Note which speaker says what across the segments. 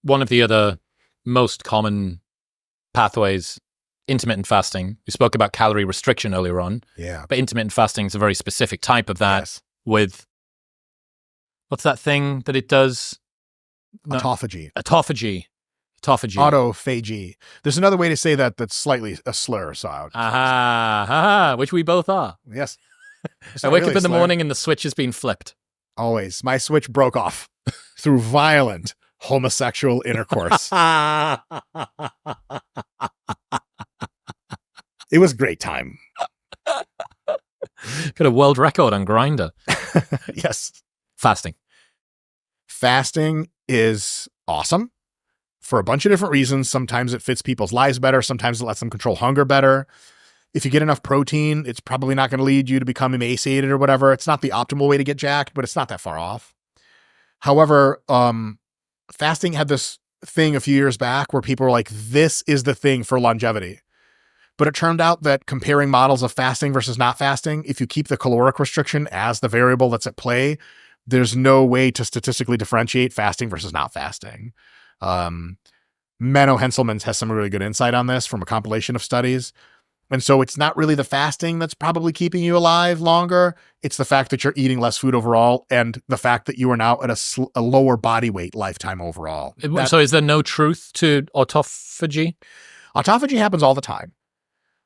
Speaker 1: one of the other most common pathways, intermittent fasting. We spoke about calorie restriction earlier on.
Speaker 2: Yeah.
Speaker 1: But intermittent fasting is a very specific type of that with, what's that thing that it does?
Speaker 2: Autophagy.
Speaker 1: Autophagy.
Speaker 2: Autophagy. There's another way to say that that's slightly a slur, so
Speaker 1: which we both are.
Speaker 2: Yes.
Speaker 1: I wake up in the morning and the switch has been flipped.
Speaker 2: Always. My switch broke off through violent homosexual intercourse. It was a great time.
Speaker 1: Got a world record on Grindr.
Speaker 2: Yes.
Speaker 1: Fasting.
Speaker 2: Fasting is awesome for a bunch of different reasons. Sometimes it fits people's lives better. Sometimes it lets them control hunger better. If you get enough protein, it's probably not going to lead you to become emaciated or whatever. It's not the optimal way to get jacked, but it's not that far off. However, fasting had this thing a few years back where people were like, this is the thing for longevity. But it turned out that comparing models of fasting versus not fasting, if you keep the caloric restriction as the variable that's at play, there's no way to statistically differentiate fasting versus not fasting. Menno Henselmans has some really good insight on this from a compilation of studies. And so it's not really the fasting that's probably keeping you alive longer. It's the fact that you're eating less food overall and the fact that you are now at a lower body weight lifetime overall.
Speaker 1: So is there no truth to autophagy?
Speaker 2: Autophagy happens all the time.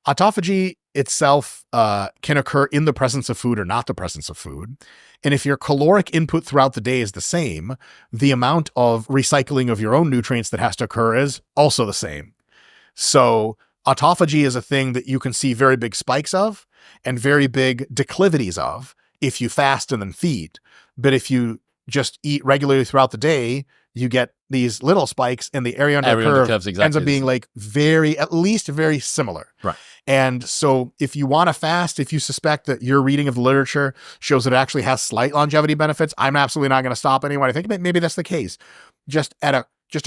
Speaker 2: Autophagy itself can occur in the presence of food or not the presence of food. And if your caloric input throughout the day is the same, the amount of recycling of your own nutrients that has to occur is also the same. So autophagy is a thing that you can see very big spikes of and very big declivities of if you fast and then feed. But if you just eat regularly throughout the day, you get these little spikes and the area under the curve ends up being like at least very similar.
Speaker 1: Right.
Speaker 2: And so if you want to fast, if you suspect that your reading of the literature shows that it actually has slight longevity benefits, I'm absolutely not going to stop anyone. I think maybe that's the case. Just a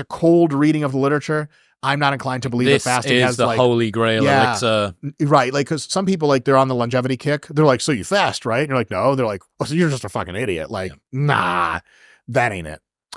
Speaker 2: cold reading of the literature, I'm not inclined to believe that fasting has
Speaker 1: the holy grail elixir.
Speaker 2: Right. Like, because some people, like, they're on the longevity kick. They're like, so you fast, right? And you're like, no. They're like, oh, so you're just a fucking idiot. Like, nah, that ain't it.